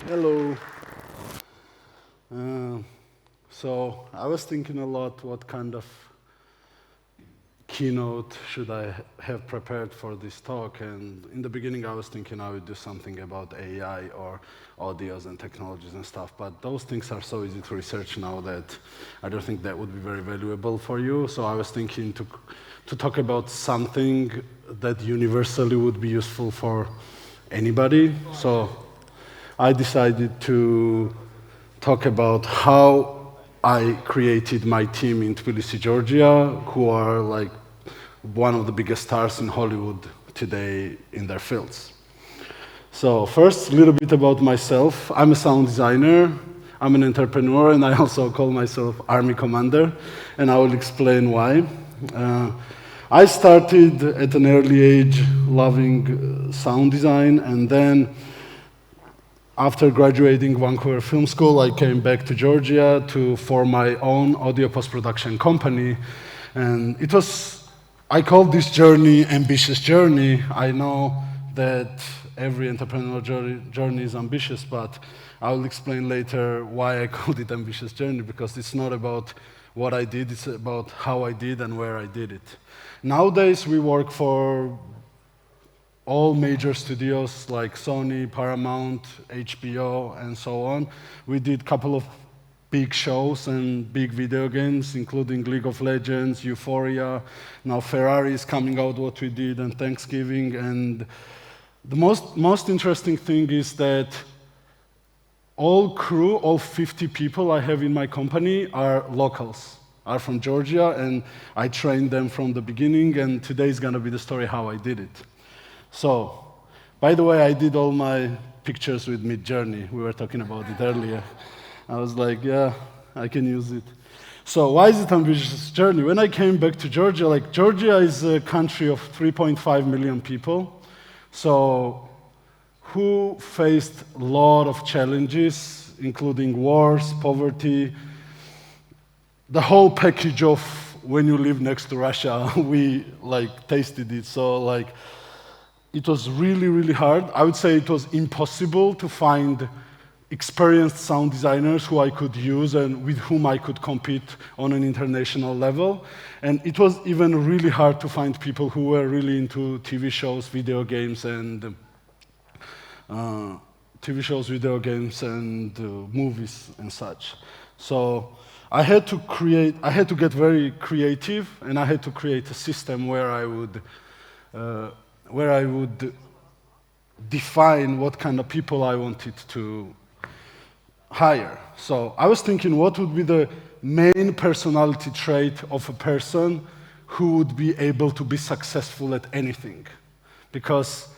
Hello. Uh, so I was thinking a lot what kind of keynote should I have prepared for this talk, and in the beginning I was thinking I would do something about AI or audios and technologies and stuff, but those things are so easy to research now that I don't think that would be very valuable for you. So I was thinking to talk about something that universally would be useful for anybody. So I decided to talk about how I created my team in Tbilisi, Georgia, who are like one of the biggest stars in Hollywood today in their fields. So first, a little bit about myself. I'm a sound designer, I'm an entrepreneur, and I also call myself Army Commander, and I will explain why. I started at an early age loving sound design, and then after graduating Vancouver Film School, I came back to Georgia to form my own audio post-production company. And I call this journey ambitious journey. I know that every entrepreneurial journey is ambitious, but I will explain later why I called it ambitious journey, because it's not about what I did, it's about how I did and where I did it. Nowadays, we work for all major studios like Sony, Paramount, HBO, and so on. We did a couple of big shows and big video games, including League of Legends, Euphoria. Now Ferrari is coming out what we did, and Thanksgiving. And the most interesting thing is that all crew, all 50 people I have in my company are locals, are from Georgia, and I trained them from the beginning, and today is gonna be the story how I did it. So, by the way, I did all my pictures with Midjourney. We were talking about it earlier. I was like, yeah, I can use it. So why is it ambitious journey? When I came back to Georgia, like Georgia is a country of 3.5 million people. So who faced a lot of challenges, including wars, poverty, the whole package of when you live next to Russia, we like tasted it. So like, it was really, really hard. I would say it was impossible to find experienced sound designers who I could use and with whom I could compete on an international level. And it was even really hard to find people who were really into TV shows, video games, and movies and such. So I had to get very creative, and I had to create a system where I would define what kind of people I wanted to hire. So I was thinking, what would be the main personality trait of a person who would be able to be successful at anything? Because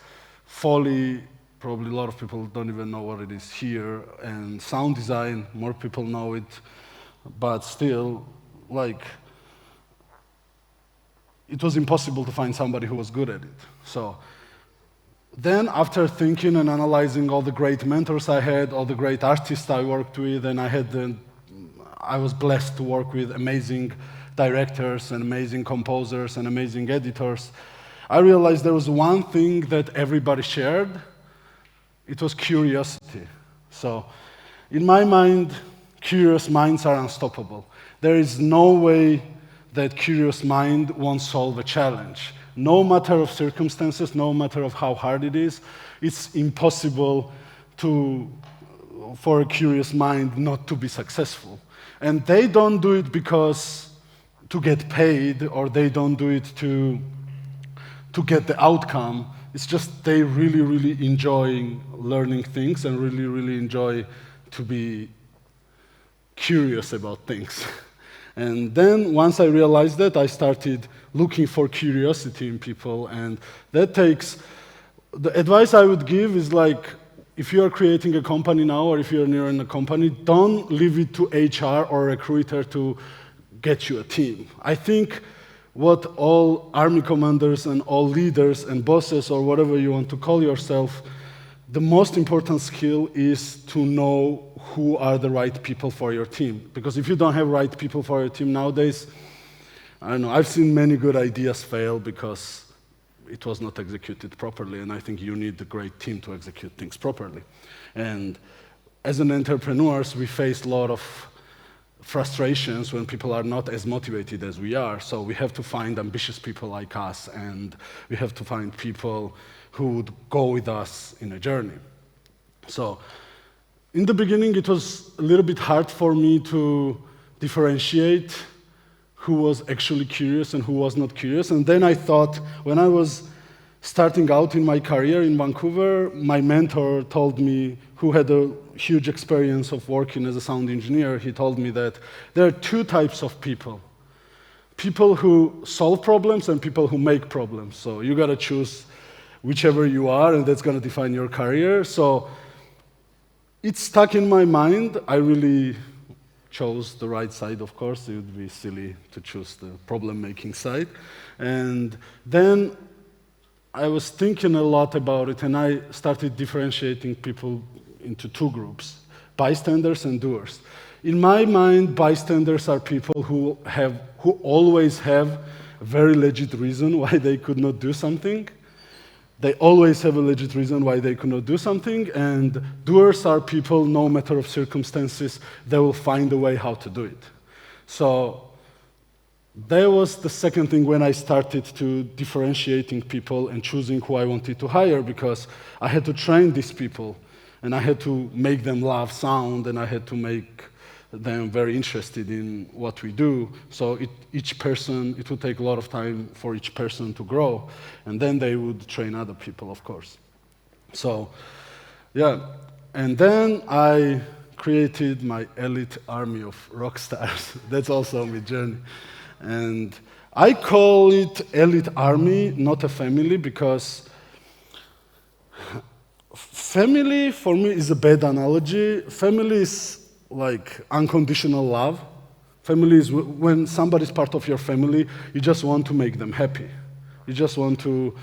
Foley, probably a lot of people don't even know what it is here, and sound design, more people know it, but still, like, it was impossible to find somebody who was good at it. So then after thinking and analyzing all the great mentors I had, all the great artists I worked with, and I was blessed to work with amazing directors and amazing composers and amazing editors, I realized there was one thing that everybody shared. It was curiosity. So in my mind, curious minds are unstoppable. There is no way that curious mind won't solve a challenge. No matter of circumstances, no matter of how hard it is, it's impossible for a curious mind not to be successful. And they don't do it because to get paid, or they don't do it to get the outcome. It's just they really, really enjoy learning things and really, really enjoy to be curious about things. And then once I realized that, I started looking for curiosity in people, and the advice I would give is like, if you are creating a company now, or if you're near in a company, don't leave it to HR or recruiter to get you a team. I think what all army commanders and all leaders and bosses, or whatever you want to call yourself, the most important skill is to know who are the right people for your team. Because if you don't have right people for your team nowadays, I don't know, I've seen many good ideas fail because it was not executed properly, and I think you need a great team to execute things properly. And as an entrepreneurs, we face a lot of frustrations when people are not as motivated as we are. So we have to find ambitious people like us, and we have to find people who would go with us in a journey. So in the beginning, it was a little bit hard for me to differentiate who was actually curious and who was not curious. And then I thought, when I was starting out in my career in Vancouver, my mentor told me, who had a huge experience of working as a sound engineer, he told me that there are two types of people. People who solve problems and people who make problems. So you gotta choose whichever you are, and that's gonna define your career. So it stuck in my mind. I really chose the right side, of course. It would be silly to choose the problem-making side. And then I was thinking a lot about it, and I started differentiating people into two groups, bystanders and doers. In my mind, bystanders are people who always have a very legit reason why they could not do something. They always have a legit reason why they could not do something, and doers are people, no matter of circumstances, they will find a way how to do it. So that was the second thing when I started to differentiating people and choosing who I wanted to hire, because I had to train these people, and I had to make them love sound, and I had to make them very interested in what we do. So it would take a lot of time for each person to grow, and then they would train other people, of course. So, yeah, and then I created my elite army of rock stars. That's also my journey. And I call it elite army, not a family, because family for me is a bad analogy. Family is like unconditional love. Family is when somebody's part of your family, you just want to make them happy. You just want to,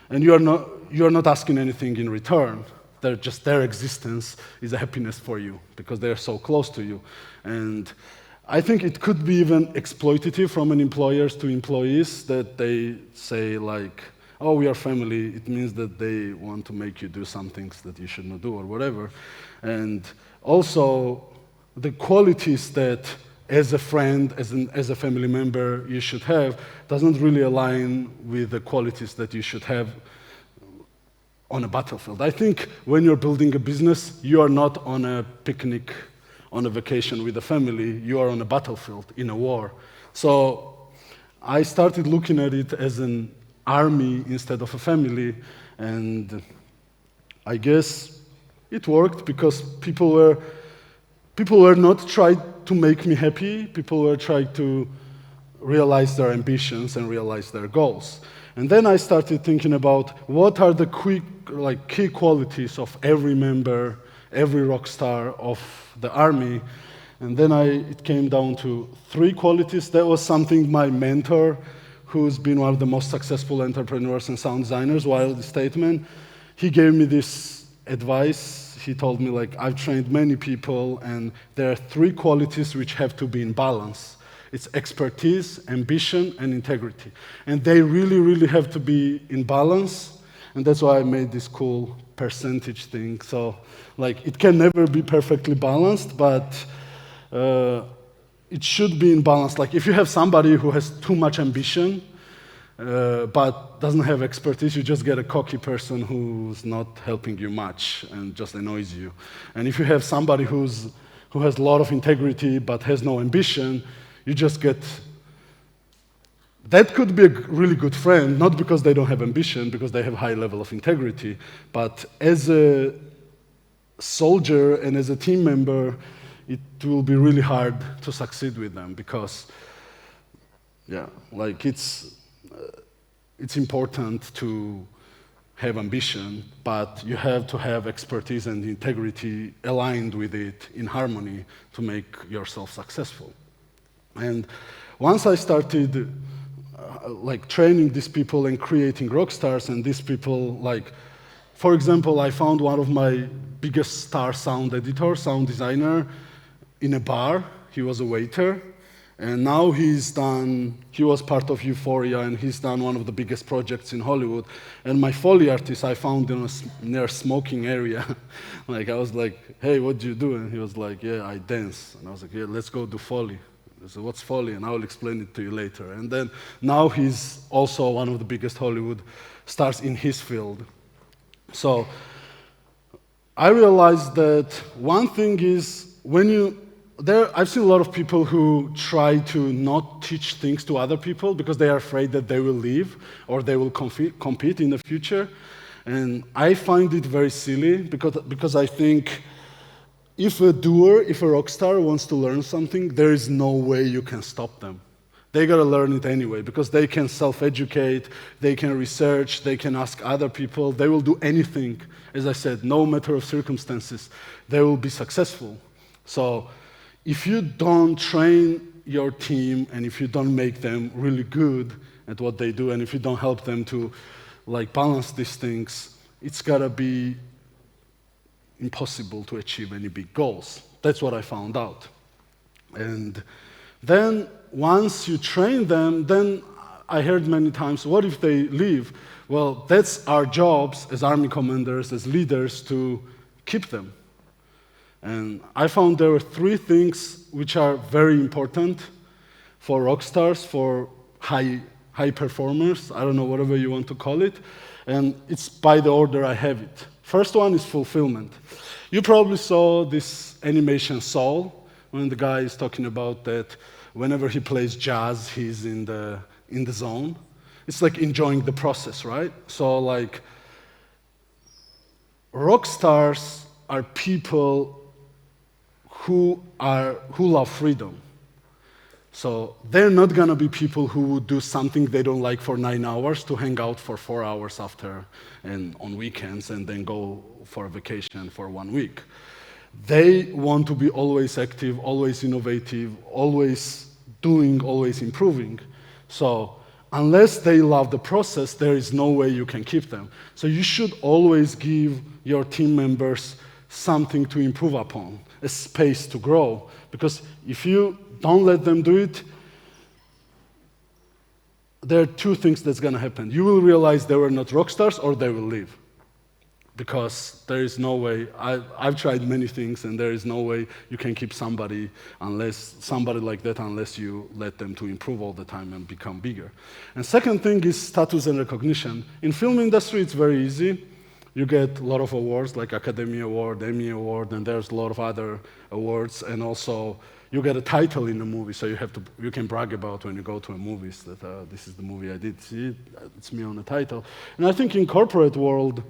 and you are not asking anything in return. Their existence is a happiness for you because they are so close to you. And I think it could be even exploitative from an employers to employees that they say like, oh, we are family. It means that they want to make you do some things that you should not do or whatever. And also, the qualities that as a friend, as a family member you should have doesn't really align with the qualities that you should have on a battlefield. I think when you're building a business, you are not on a picnic, on a vacation with a family, you are on a battlefield in a war. So I started looking at it as an army instead of a family, and I guess it worked because people were not trying to make me happy, people were trying to realize their ambitions and realize their goals. And then I started thinking about what are the key qualities of every member, every rock star of the army. And then it came down to 3 qualities. That was something my mentor, who's been one of the most successful entrepreneurs and sound designers, Wild Statement, he gave me this advice. He told me, like, I've trained many people, and there are 3 qualities which have to be in balance. It's expertise, ambition, and integrity. And they really, really have to be in balance, and that's why I made this cool percentage thing. So, like, it can never be perfectly balanced, but it should be in balance. Like, if you have somebody who has too much ambition, but doesn't have expertise, you just get a cocky person who's not helping you much and just annoys you. And if you have somebody who has a lot of integrity but has no ambition, you just get... That could be a really good friend, not because they don't have ambition, because they have a high level of integrity, but as a soldier and as a team member, it will be really hard to succeed with them because, yeah, like it's important to have ambition, but you have to have expertise and integrity aligned with it in harmony to make yourself successful. And once I started like training these people and creating Rockstars, and these people, like, for example, I found one of my biggest star sound editor, sound designer, in a bar. He was a waiter, And now he was part of Euphoria, and he's done one of the biggest projects in Hollywood. And my Foley artist I found in near a smoking area. Like, I was like, hey, what do you do? And he was like, yeah, I dance. And I was like, yeah, let's go do Foley. I said, what's Foley? And I'll explain it to you later. And then now he's also one of the biggest Hollywood stars in his field. So I realized that one thing is I've seen a lot of people who try to not teach things to other people because they are afraid that they will leave or they will compete in the future. And I find it very silly because I think if a doer, if a rock star wants to learn something, there is no way you can stop them. They gotta learn it anyway because they can self-educate, they can research, they can ask other people, they will do anything. As I said, no matter of circumstances, they will be successful. So if you don't train your team and if you don't make them really good at what they do and if you don't help them to balance these things, it's gotta be impossible to achieve any big goals. That's what I found out. And then once you train them, then I heard many times, what if they leave? Well, that's our jobs as army commanders, as leaders, to keep them. And I found there were three things which are very important for rock stars, for high performers, I don't know, whatever you want to call it, and it's by the order I have it. First one is fulfillment. You probably saw this animation Soul, when the guy is talking about that whenever he plays jazz, he's in the zone. It's like enjoying the process, right? So rock stars are people who love freedom. So they're not gonna be people who would do something they don't like for 9 hours to hang out for 4 hours after and on weekends and then go for a vacation for 1 week. They want to be always active, always innovative, always doing, always improving. So unless they love the process, there is no way you can keep them. So you should always give your team members something to improve upon, a space to grow. Because if you don't let them do it, there are two things that's going to happen. You will realize they were not rock stars or they will leave. Because there is no way, I've tried many things and there is no way you can keep somebody like that unless you let them to improve all the time and become bigger. And second thing is status and recognition. In film industry, it's very easy. You get a lot of awards like Academy Award, Emmy Award, and there's a lot of other awards, and also you get a title in a movie, so you can brag about when you go to a movie that this is the movie I did. See, it's me on the title. And I think in corporate world,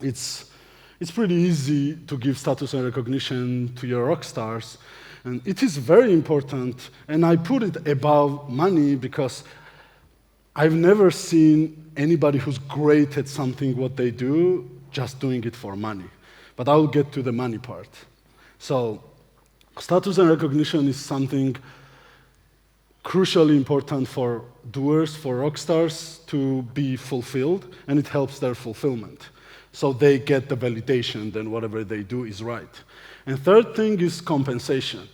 it's pretty easy to give status and recognition to your rock stars, and it is very important. And I put it above money because I've never seen anybody who's great at something what they do just doing it for money. But I'll get to the money part. So status and recognition is something crucially important for doers, for rock stars to be fulfilled, and it helps their fulfillment. So they get the validation that whatever they do is right. And third thing is compensation.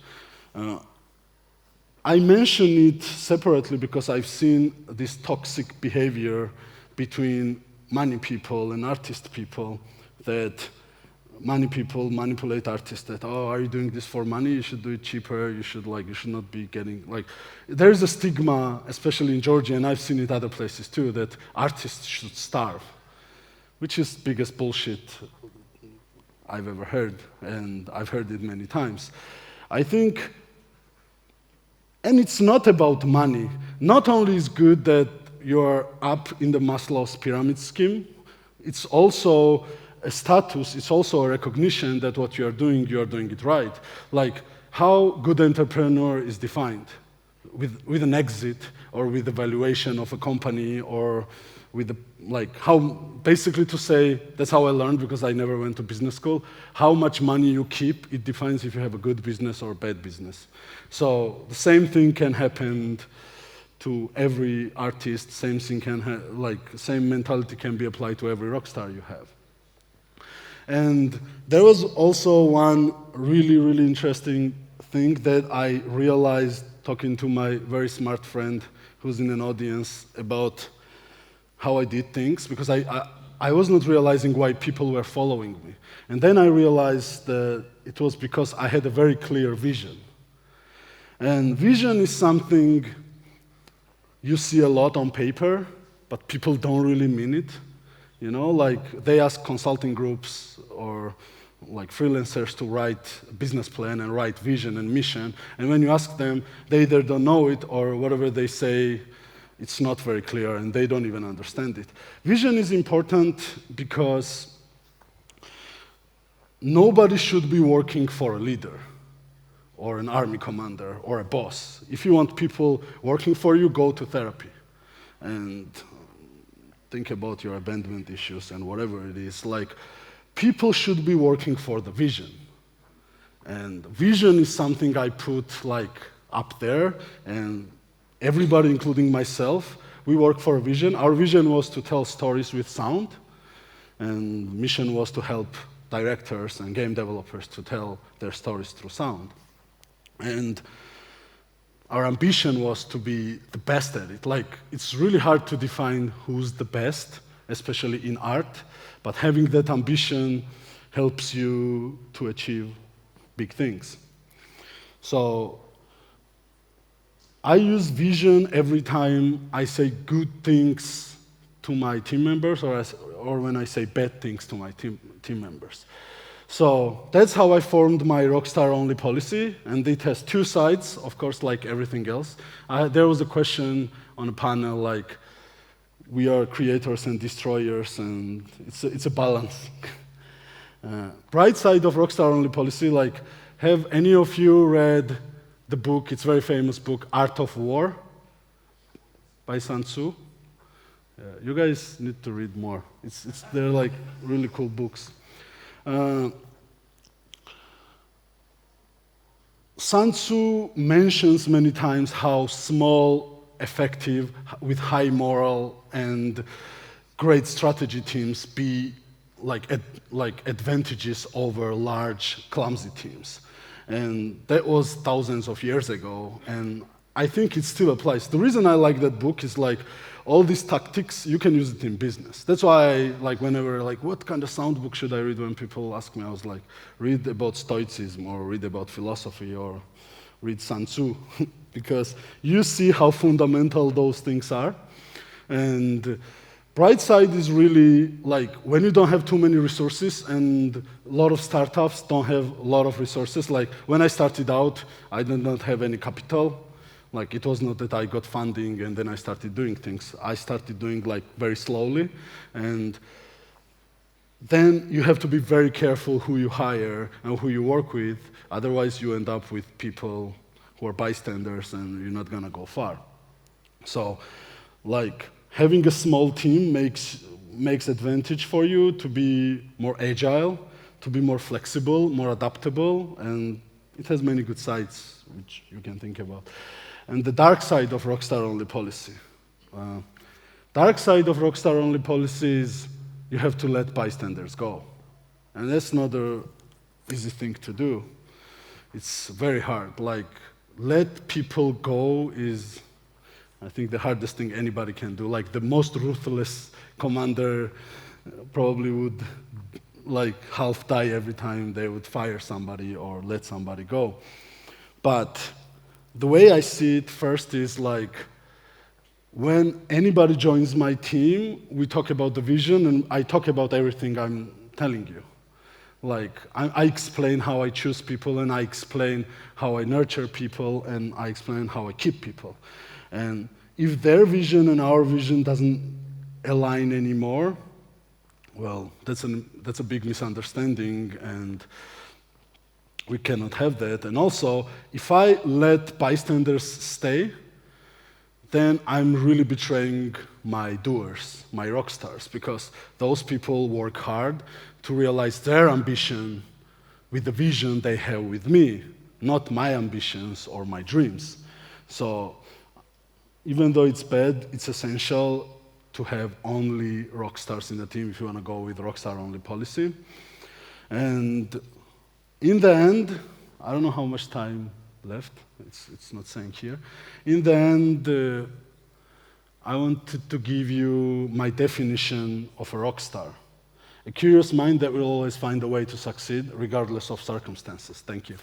I mention it separately because I've seen this toxic behavior between money people and artist people, that money people manipulate artists that, oh, are you doing this for money? You should do it cheaper. You should not be getting, there's a stigma, especially in Georgia, and I've seen it other places too, that artists should starve, which is the biggest bullshit I've ever heard, and I've heard it many times. I think, and it's not about money. Not only is good that you're up in the Maslow's pyramid scheme, it's also a status, it's also a recognition that what you're doing it right. Like how good entrepreneur is defined, with an exit or with the valuation of a company or with how, basically to say, that's how I learned because I never went to business school, how much money you keep, it defines if you have a good business or a bad business. So the same thing can happen to every artist, same thing same mentality can be applied to every rock star you have. And there was also one really, really interesting thing that I realized talking to my very smart friend who's in an audience about how I did things, because I was not realizing why people were following me. And then I realized that it was because I had a very clear vision. And vision is something you see a lot on paper, but people don't really mean it. You know, like they ask consulting groups or like freelancers to write a business plan and write vision and mission, and when you ask them, they either don't know it or whatever they say, it's not very clear and they don't even understand it. Vision is important because nobody should be working for a leader or an army commander or a boss. If you want people working for you, go to therapy and think about your abandonment issues and whatever it is. Like, people should be working for the vision. And vision is something I put like up there, and everybody, including myself, we work for a vision. Our vision was to tell stories with sound, and mission was to help directors and game developers to tell their stories through sound. And our ambition was to be the best at it. Like, it's really hard to define who's the best, especially in art, but having that ambition helps you to achieve big things. So I use vision every time I say good things to my team members, or when I say bad things to my team members. So that's how I formed my Rockstar-only policy, and it has two sides, of course, like everything else. There was a question on a panel like, we are creators and destroyers, and it's a balance. Bright side of Rockstar-only policy, like, have any of you read the book, it's a very famous book, Art of War by Sun Tzu? You guys need to read more. They're like really cool books. Sun Tzu mentions many times how small, effective, with high moral and great strategy teams be like advantages over large, clumsy teams. And that was thousands of years ago, and I think it still applies. The reason I like that book is like all these tactics, you can use it in business. That's why I, like, whenever, like, what kind of sound book should I read when people ask me, I was like, read about Stoicism or read about philosophy or read Sun Tzu, because you see how fundamental those things are. And bright side is really like when you don't have too many resources, and a lot of startups don't have a lot of resources. Like when I started out, I did not have any capital. Like, it was not that I got funding and then I started doing things. I started doing like very slowly, and then you have to be very careful who you hire and who you work with. Otherwise, you end up with people who are bystanders and you're not gonna go far. So, like, having a small team makes advantage for you to be more agile, to be more flexible, more adaptable, and it has many good sides which you can think about. And the dark side of Rockstar-only policy. Dark side of Rockstar-only policy is you have to let bystanders go. And that's not an easy thing to do. It's very hard. Like, let people go is, I think, the hardest thing anybody can do. Like, the most ruthless commander probably would like half die every time they would fire somebody or let somebody go. But the way I see it first is like, when anybody joins my team, we talk about the vision, and I talk about everything I'm telling you. Like, I explain how I choose people, and I explain how I nurture people, and I explain how I keep people. And if their vision and our vision doesn't align anymore, well, that's a big misunderstanding, and we cannot have that. And also, if I let bystanders stay, then I'm really betraying my doers, my rock stars, because those people work hard to realize their ambition with the vision they have with me, not my ambitions or my dreams. So even though it's bad, it's essential to have only rock stars in the team if you want to go with Rockstar-only policy. And in the end, I don't know how much time left. It's not saying here. In the end, I wanted to give you my definition of a rock star. A curious mind that will always find a way to succeed, regardless of circumstances. Thank you.